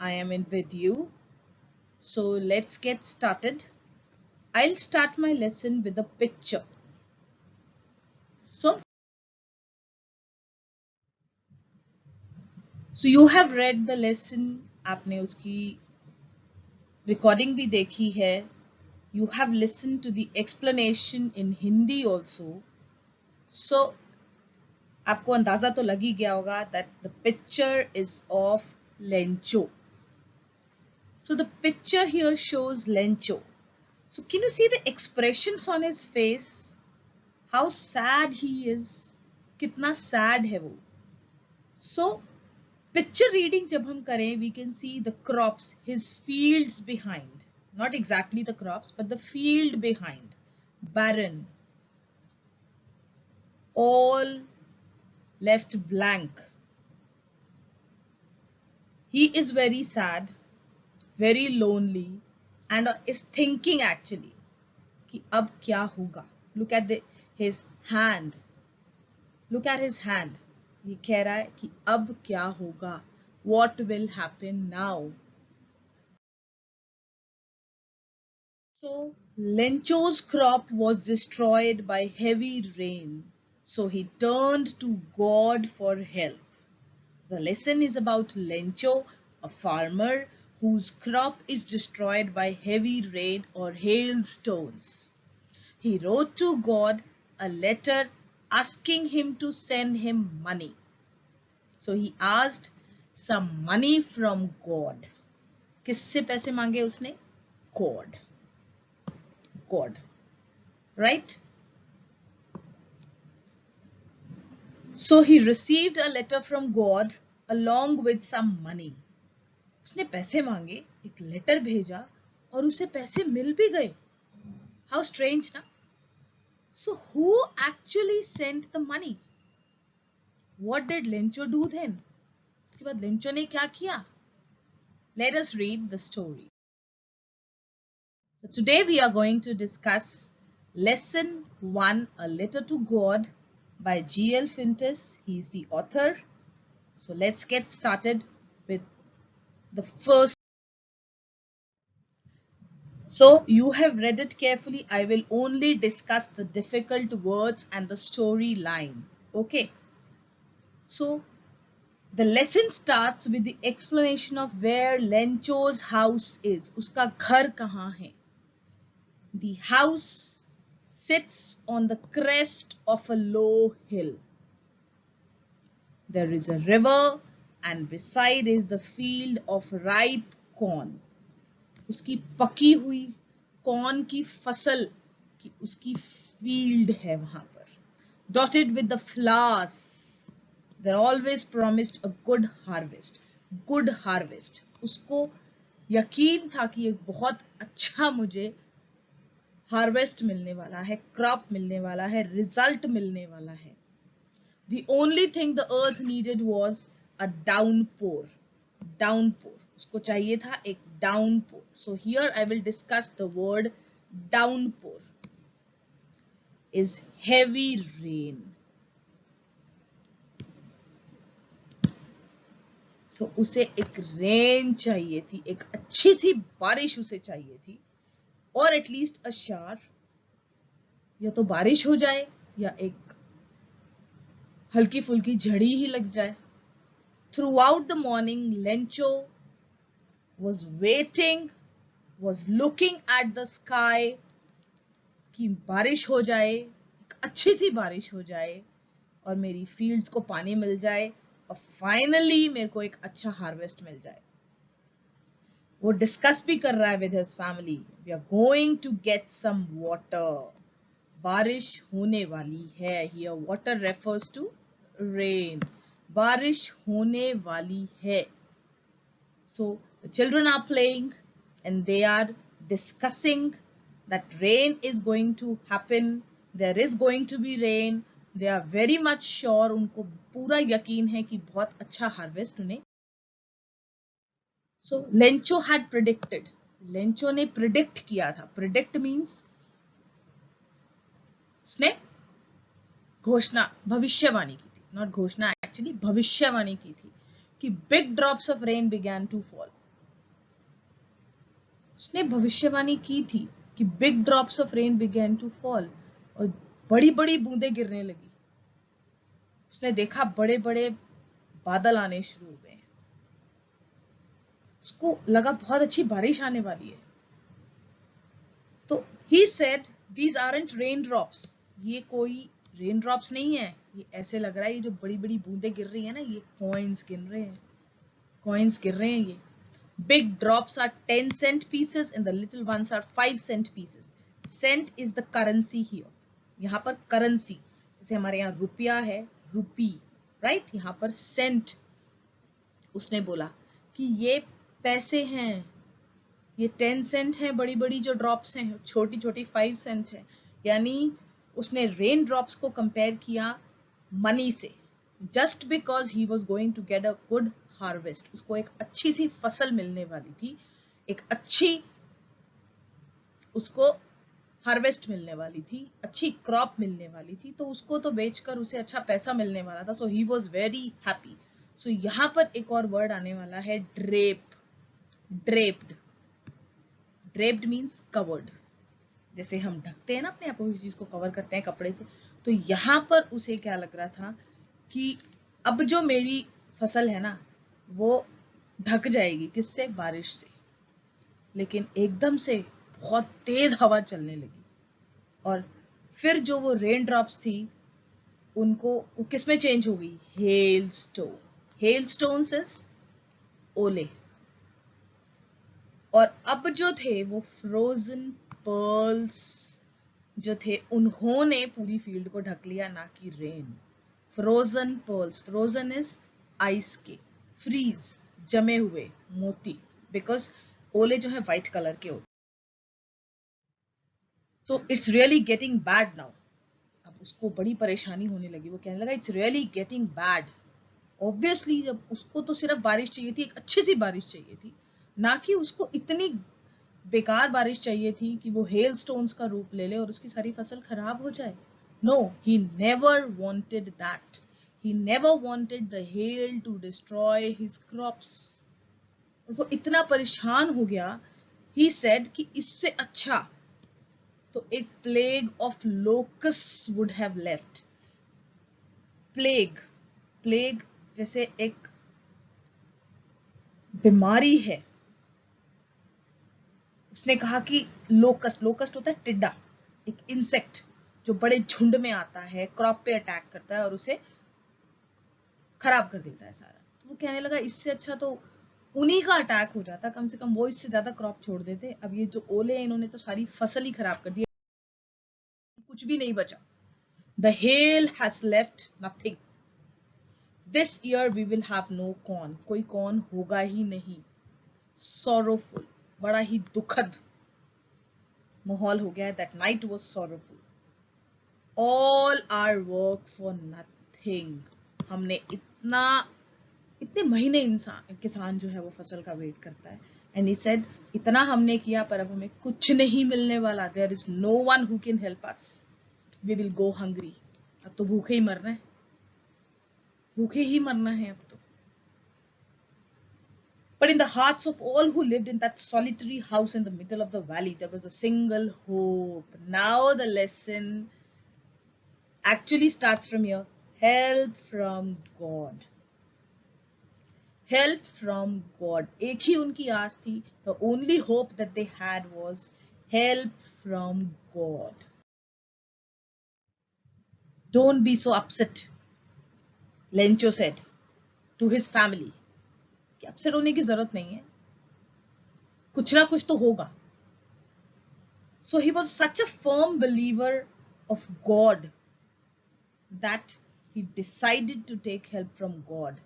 I am in with you. So let's get started. I'll start my lesson with a picture. So you have read the lesson. आपने उसकी recording भी देखी है. You have listened to the explanation in Hindi also. So आपको अंदाजा तो लग ही गया होगा that the picture is of Lencho. So the picture here shows Lencho. So can you see the expressions on his face? How sad he is. कितना sad है वो. So picture reading जब हम करें, we can see the crops, his fields behind. Not exactly the crops, but the field behind. Barren. All left blank. He is very sad, very lonely, and is thinking actually कि अब क्या होगा. Look at his hand. Look at his hand. ये कह रहा है कि अब क्या होगा. What will happen now? So Lencho's crop was destroyed by heavy rain. So he turned to God for help. The lesson is about Lencho, a farmer whose crop is destroyed by heavy rain or hailstones. He wrote to God a letter asking him to send him money. So he asked some money from God. किससे पैसे मांगे उसने? God. God. Right? So he received a letter from God along with some money. उसने पैसे मांगे, एक letter भेजा और उसे पैसे मिल भी गए. How strange, ना? So who actually sent the money? What did Lencho do then? उसके बाद लेंचो ने क्या किया? Let us read the story. So today we are going to discuss lesson 1, A Letter to God by G.L. Fintis. He is the author. So let's get started with the first. So you have read it carefully. I will only discuss the difficult words and the storyline. Okay. So the lesson starts with the explanation of where Lencho's house is. Uska ghar kahan hai? The house sits on the crest of a low hill. There is a river and beside is the field of ripe corn. उसकी पकी हुई corn की फसल की उसकी field है वहां पर. Dotted with the flowers. They're always promised a good harvest. Good harvest. उसको यकीन था कि एक बहुत अच्छा मुझे हार्वेस्ट मिलने वाला है, क्रॉप मिलने वाला है, रिजल्ट मिलने वाला है. The only thing the earth needed was a downpour. Downpour. उसको चाहिए था एक downpour. So here I will discuss the word downpour. Is heavy rain. So उसे एक रेन चाहिए थी, एक अच्छी सी बारिश उसे चाहिए थी, और एटलीस्ट अ शार. या तो बारिश हो जाए या एक हल्की फुल्की झड़ी ही लग जाए. Throughout the morning, Lencho was waiting, was looking at the sky कि बारिश हो जाए, एक अच्छी सी बारिश हो जाए और मेरी फील्ड्स को पानी मिल जाए और फाइनली मेरे को एक अच्छा हार्वेस्ट मिल जाए. वो डिस्कस भी कर रहा है with his family. We are going to get some water. बारिश होने वाली है. Here water refers to rain. बारिश होने वाली है. So the children are playing and they are discussing that rain is going to happen. There is going to be rain. They are very much sure. उनको पूरा यकीन है कि बहुत अच्छा हार्वेस्ट उन्हें. So Lencho had predicted. Lencho ने predict किया था. Predict means उसने घोषणा, भविष्यवाणी की थी. Not घोषणा, actually भविष्यवाणी की थी कि big drops of rain began to fall. उसने भविष्यवाणी की थी कि big drops of rain began to fall, और बड़ी बड़ी बूंदें गिरने लगी। उसने देखा बड़े बड़े बादल आने शुरू हो गए। उसको लगा बहुत अच्छी बारिश आने वाली है। तो he said these aren't raindrops, ये कोई रेन ड्रॉप्स नहीं है, ये ऐसे लग रहा है ये जो बड़ी बड़ी बूंदें गिर रही है ना, ये कॉइन्स गिर रहे हैं, कॉइन्स गिर रहे हैं ये। Big drops are 10 cent pieces and the little ones are 5 cent pieces. Cent is the currency here. यहाँ पर currency, जैसे हमारे यहाँ रुपया है, रुपी, राइट, यहाँ पर सेंट। उसने बोला कि ये पैसे हैं, ये 10 सेंट है, बड़ी बड़ी जो ड्रॉप्स हैं, छोटी छोटी 5 सेंट है। यानी उसने रेन ड्रॉप्स को कंपेयर किया मनी से, just because he was going to get a good harvest. उसको एक अच्छी सी फसल मिलने वाली थी, एक अच्छी उसको हार्वेस्ट मिलने वाली थी, अच्छी क्रॉप मिलने वाली थी, तो उसको तो बेचकर उसे अच्छा पैसा मिलने वाला था। सो ही वॉज वेरी हैप्पी। सो यहां पर एक और वर्ड आने वाला है, drape, draped. Draped means covered, जैसे हम ढकते हैं ना अपने आप को, किसी चीज को कवर करते हैं कपड़े से। तो यहां पर उसे क्या लग रहा था कि अब जो मेरी फसल है ना, वो ढक जाएगी, किससे? बारिश से। लेकिन एकदम से बहुत तेज हवा चलने लगी, और फिर जो वो रेन ड्रॉप्स थी उनको वो किस में चेंज हो गई? Hello stone. Hello stone is ओले। और अब जो थे वो फ्रोजन पर्ल्स जो थे, उन्होंने पूरी फील्ड को ढक लिया, ना कि rain. Frozen pearls, frozen is ice के, फ्रीज जमे हुए मोती, बिकॉज ओले जो है व्हाइट कलर के होते। तो it's really getting bad now. अब उसको बड़ी परेशानी होने लगी। वो कहने लगा it's really getting bad. Obviously जब उसको तो सिर्फ बारिश चाहिए थी, एक अच्छी सी बारिश चाहिए थी, ना कि उसको इतनी बेकार बारिश चाहिए थी कि वो हेल स्टोन्स का रूप ले ले और उसकी सारी फसल खराब हो जाए। No, he never wanted that. He never wanted the hail to destroy his crops. वो इतना परेशान हो गया, ही सेड कि इससे अच्छा तो एक plague of locust would have left. Plague, plague जैसे एक बीमारी है। उसने कहा कि लोकस्ट, लोकस्ट होता है टिड्डा, एक इंसेक्ट जो बड़े झुंड में आता है, क्रॉप पे अटैक करता है और उसे खराब कर देता है सारा। तो वो कहने लगा इससे अच्छा तो उन्हीं का अटैक हो जाता, कम से कम वो इससे ज्यादा क्रॉप छोड़ देते। अब ये जो ओले हैं इन्होंने तो सारी फसल ही खराब कर दी, कुछ भी नहीं बचा। The hail has left nothing. This year we will have no corn, कोई कॉर्न होगा ही नहीं। सॉरोफुल, बड़ा ही दुखद माहौल हो गया है। That night was sorrowful. All our work for nothing. हमने इतने महीने इंसान किसान जो है वो फसल का वेट करता है, एंड ही सेड इतना हमने किया पर अब हमें कुछ नहीं मिलने वाला। There is no one who can help us, we will go hungry. अब तो भूखे ही मरना है, भूखे ही मरना है अब तो। But in the hearts of all who lived in that solitary house in the middle of the valley, there was a single hope. Now the lesson actually starts from here. Help from God. Help from God. एक ही उनकी आस थी. The only hope that they had was help from God. Don't be so upset, Lencho said to his family. कि upset होने की जरूरत नहीं है, कुछ ना कुछ तो होगा. So he was such a firm believer of God that he decided to take help from God.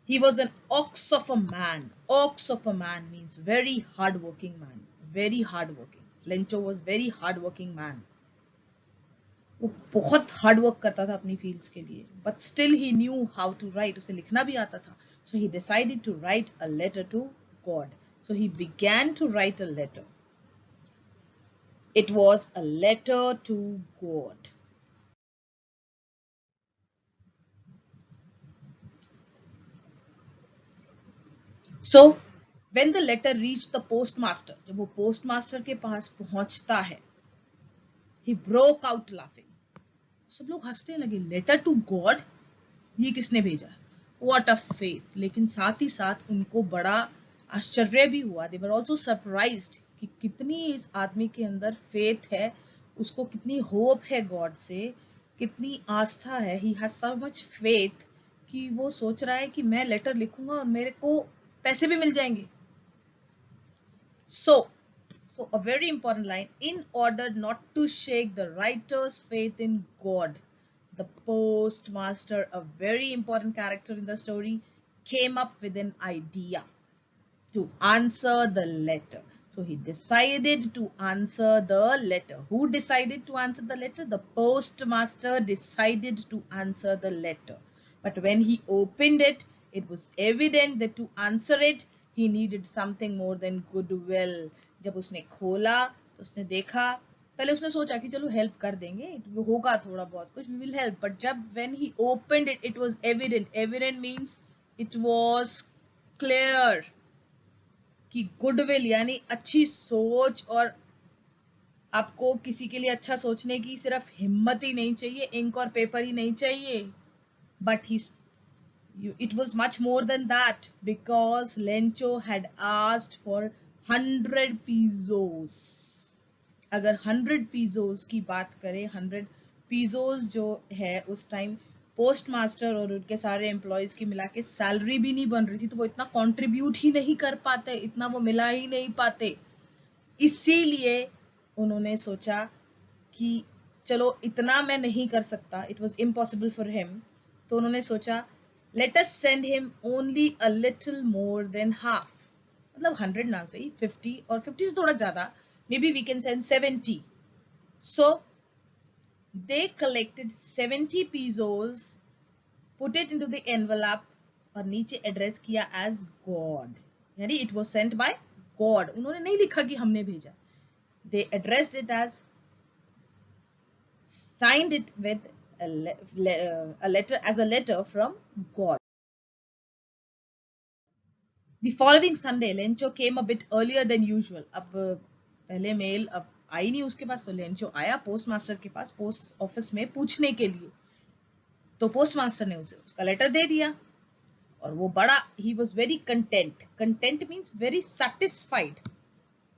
He was an ox of a man. Ox of a man means very hardworking man. Very hardworking. Lencho was very hardworking man. वो बहुत hard work करता था अपनी fields के लिए, but still he knew how to write. उसे लिखना भी आता था. So he decided to write a letter to God. So he began to write a letter. It was a letter to God. So When the letter reached the postmaster, जब वो postmaster के पास पहुंचता है, he broke out laughing. सब लोग हंसने लगे. Letter to God, ये किसने भेजा? What a faith. लेकिन साथ ही साथ उनको बड़ा आश्चर्य भी हुआ. They were also surprised कि कितनी इस आदमी के अंदर faith है, उसको कितनी hope है God से, कितनी आस्था है. He has so much faith कि वो सोच रहा है कि मैं लेटर लिखूंगा और मेरे को पैसे भी मिल जाएंगे. So a very important line, in order not to shake the writer's faith in God, the postmaster, a very important character in the story, came up with an idea to answer the letter. So he decided to answer the letter. Who decided to answer the letter? The postmaster decided to answer the letter. But when he opened it, it was evident that to answer it, he needed something more than goodwill. जब उसने खोला तो उसने देखा, पहले उसने सोचा कि चलो हेल्प कर देंगे, होगा थोड़ा बहुत कुछ, we will help. But जब when he opened it, it was evident. Evident means it was clear कि गुडविल यानी अच्छी सोच, और आपको किसी के लिए अच्छा सोचने की सिर्फ हिम्मत ही नहीं चाहिए, इंक और पेपर ही नहीं चाहिए, but it was much more than that, because Lencho had asked for 100 pesos. अगर 100 pesos की बात करें, 100 pesos जो है उस टाइम पोस्ट मास्टर और उनके सारे एम्प्लॉयज की मिला के सैलरी भी नहीं बन रही थी, तो वो इतना कंट्रीब्यूट ही नहीं कर पाते, इतना वो मिला ही नहीं पाते. इसीलिए उन्होंने सोचा कि चलो इतना मैं नहीं कर सकता, it was impossible for him. तो उन्होंने सोचा let us send him only a little more than half, मतलब 100 ना सही, 50, और 50 से थोड़ा ज्यादा, maybe we can send 70. So they collected 70 pesos, put it into the envelope और नीचे एड्रेस किया as God, यानी it was sent by God. उन्होंने नहीं लिखा कि हमने भेजा, they addressed it as, signed it with a letter, as a letter from God. The following Sunday, Lencho came a bit earlier than usual. अब पहले mail अब आई नहीं उसके पास, तो लेंचो आया पोस्ट मास्टर के पास, पोस्ट ऑफिस में पूछने के लिए. तो पोस्ट मास्टर ने उसे उसका लेटर दे दिया, और वो बड़ा, he was very content. Content means very satisfied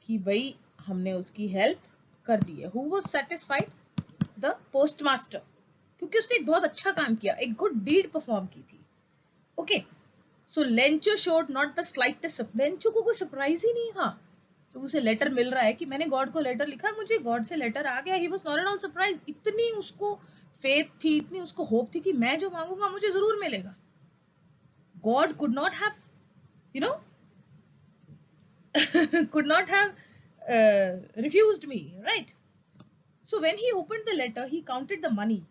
कि भाई हमने उसकी हेल्प कर दी है. Who was satisfied? The post master, क्योंकि उसने एक बहुत अच्छा काम किया, एक गुड डीड परफॉर्म की थी. Okay, so Lencho showed not the slightest, Lencho को कोई सरप्राइज ही नहीं था तो उसे लेटर मिल रहा है कि मैंने गॉड को लेटर लिखा, मुझे गॉड से लेटर आ गया. He was not at all surprise. इतनी उसको फेथ थी, इतनी उसको होप थी कि मैं जो मांगूंगा मुझे जरूर मिलेगा. God could not have, you know, could not have refused me, right? So when he opened the letter, he counted the money.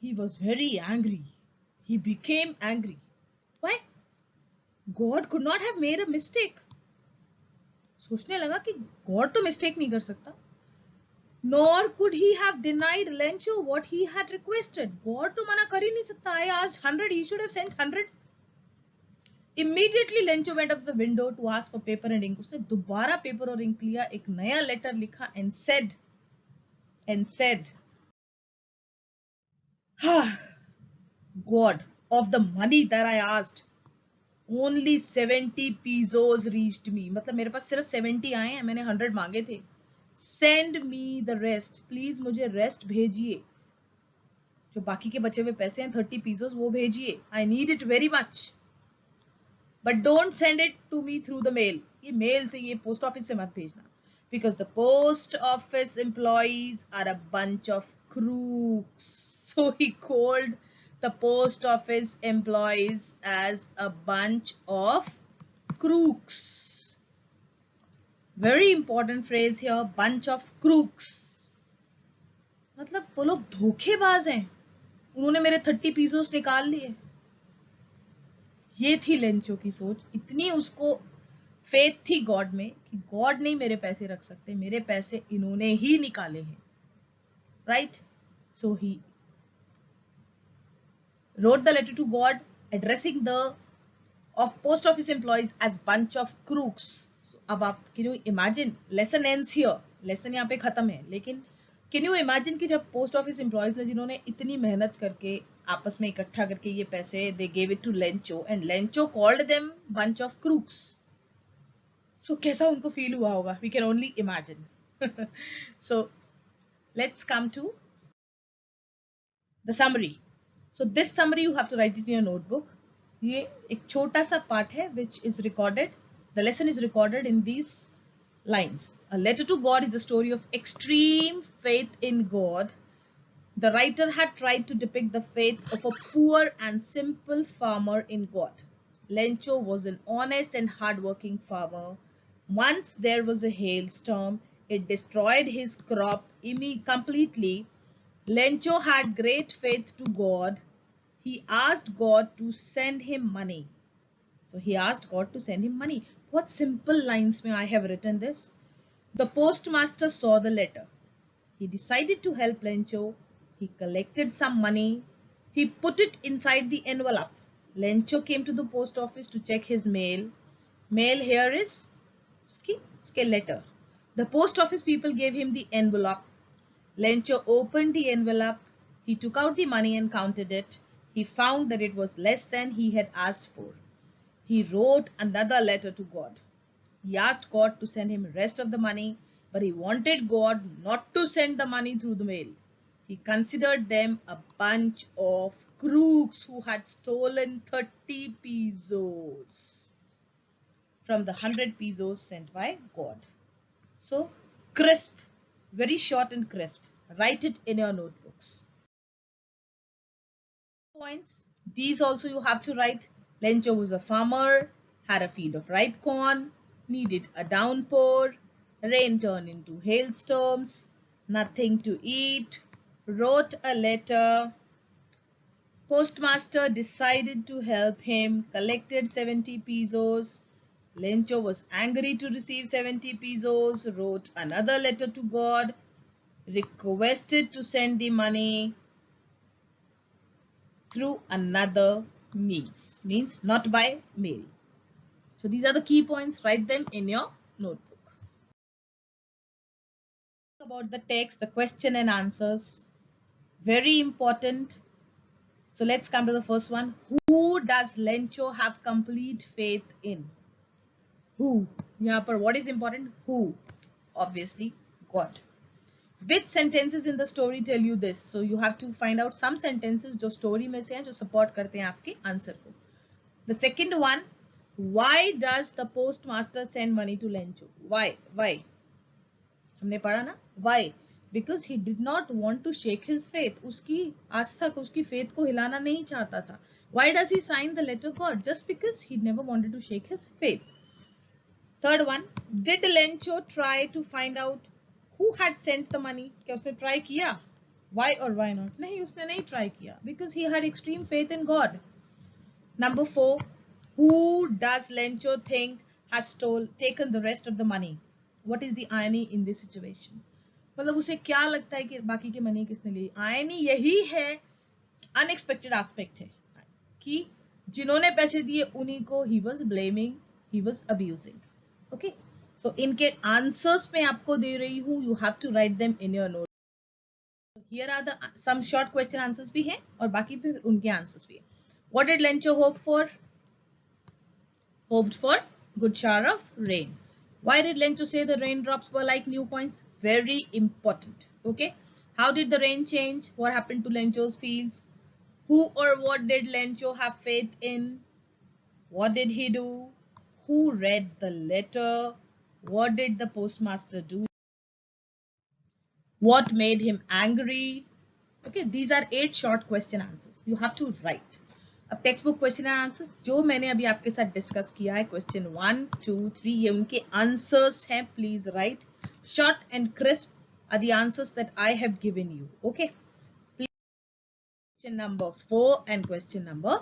He was very angry. He became angry. Why? God could not have made a mistake. सोचने लगा कि God तो mistake नहीं कर सकता. Nor could he have denied Lencho what he had requested. God तो मना कर ही नहीं सकता. I asked 100, he should have sent 100. Immediately Lencho went up the window to ask for paper and ink. उसने दोबारा पेपर और इंक लिया, एक नया लेटर लिखा and said, God, of the money that I asked, only 70 pesos reached me. मतलब मेरे पास सिर्फ 70 आए हैं, मैंने 100 मांगे थे. Send me the rest. Please मुझे रेस्ट भेजिए. जो बाकी के बचे हुए पैसे हैं 30 pesos, वो भेजिए. I need it very much. But don't send it to me through the mail. ये मेल से, ये पोस्ट ऑफिस से मत भेजना. Because the post office employees are a bunch of crooks. So he called the post office employees as a bunch of crooks. Very important phrase here, bunch of crooks. मतलब वो लोग धोखेबाज हैं, उन्होंने मेरे 30 pesos निकाल लिए. ये थी लेंचो की सोच. इतनी उसको फेथ थी गॉड में कि गॉड नहीं मेरे पैसे रख सकते, मेरे पैसे इन्होंने ही निकाले हैं, right? So he wrote the letter to God addressing the of post office employees as bunch of crooks. So अब आप can you imagine, lesson ends here, lesson यहाँ पे खत्म है, लेकिन can you imagine कि जब पोस्ट ऑफिस एम्प्लॉयज ने जिन्होंने इतनी मेहनत करके आपस में इकट्ठा करके ये पैसे they gave it to Lencho and Lencho called them bunch of crooks. So कैसा उनको फील हुआ होगा, we can only imagine. So let's come to the summary. So this summary you have to write it in your notebook. ये एक छोटा सा part है which is recorded. The lesson is recorded in these lines. A letter to God is a story of extreme faith in God. The writer had tried to depict the faith of a poor and simple farmer in God. Lencho was an honest and hard-working farmer. Once there was a hailstorm. It destroyed his crop completely. Lencho had great faith to God. He asked God to send him money. So he asked God to send him money. What simple lines may I have written this? The postmaster saw the letter. He decided to help Lencho. He collected some money. He put it inside the envelope. Lencho came to the post office to check his mail. Mail here is uske letter. The post office people gave him the envelope. Lencho opened the envelope. He took out the money and counted it. He found that it was less than he had asked for. He wrote another letter to God. He asked God to send him the rest of the money, but he wanted God not to send the money through the mail. He considered them a bunch of crooks who had stolen 30 pesos from the 100 pesos sent by God. So, crisp, very short and crisp. Write it in your notebooks. Points. These also you have to write. Lencho was a farmer, had a field of ripe corn, needed a downpour, rain turned into hailstorms, nothing to eat, wrote a letter, postmaster decided to help him, collected 70 pesos, Lencho was angry to receive 70 pesos, wrote another letter to God, requested to send the money through another means not by mail. So these are the key points. Write them in your notebook. About the text, the question and answers, very important. So let's come to the first one. Who does Lencho have complete faith in? Who? यहाँ पर what is important? Who? Obviously God. Which sentences in the story tell you this? So you have to find out some sentences जो story में से हैं जो support करते हैं आपके answer को. The second one, why does the postmaster send money to Lencho? Why? Why? हमने पढ़ा ना? Why? Because he did not want to shake his faith. उसकी आस्था को, उसकी faith को हिलाना नहीं चाहता था. Why does he sign the letter God? Just because he never wanted to shake his faith. Third one, did Lencho try to find out who had sent the money? क्या उसने try किया? Why or why not? नहीं, उसने नहीं try किया. Because he had extreme faith in God. Number 4, who does Lencho think has taken the rest of the money? What is the irony in this situation? मतलब उसे क्या लगता है कि बाकी के मनी किसने ली? irony यही है, unexpected aspect है कि जिन्होंने पैसे दिए उन्हीं को he was blaming, he was abusing. Okay, so इनके answers मैं आपको दे रही हूँ, you have to write them in your note. Here are the some short question answers भी हैं और बाकी फिर उनके answers भी हैं. What did Lencho hope for? Hoped for good shower of rain. Why did Lencho say the raindrops were like new coins? Very important. Okay. How did the rain change? What happened to Lencho's fields? Who or what did Lencho have faith in? What did he do? Who read the letter? What did the postmaster do? What made him angry? Okay, these are 8 short question answers. You have to write. अब text book question and answers जो मैंने अभी आपके साथ discuss किया है, question 1, 2, 3, ये उनके आंसर्स हैं. Please write. Short and crisp are the answers that I have given you. Okay, question number 4 and question number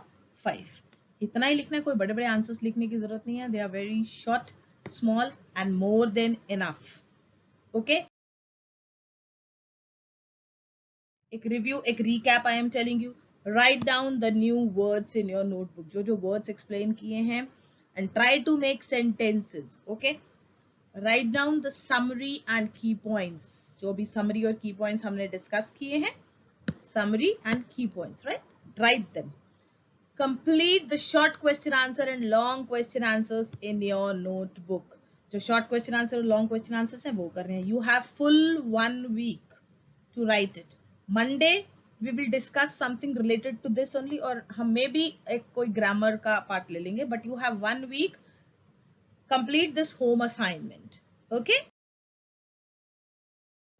5. इतना ही लिखना है, कोई बड़े बड़े आंसर्स लिखने की जरूरत नहीं है. They are very short, small and more than enough. Okay, एक रिव्यू, एक recap I am telling you. Write down the new words in your notebook. जो words explain किए हैं, and try to make sentences. Okay. Write down the summary and key points. जो भी summary और key points हमने discuss किए हैं, summary and key points, right? Write them. Complete the short question answer and long question answers in your notebook. जो short question answer और long question answers हैं वो कर रहे हैं. You have full 1 week to write it. Monday we will discuss something related to this only, और हम may be एक कोई grammar का part ले लेंगे, but you have 1 week. Complete this home assignment. Okay?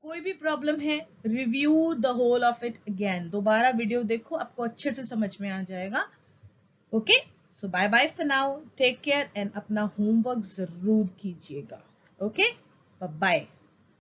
कोई भी प्रॉब्लम है, review the whole of it again. दोबारा वीडियो देखो, आपको अच्छे से समझ में आ जाएगा. Okay, so bye bye for now, take care and अपना होमवर्क जरूर कीजिएगा. Okay, bye bye.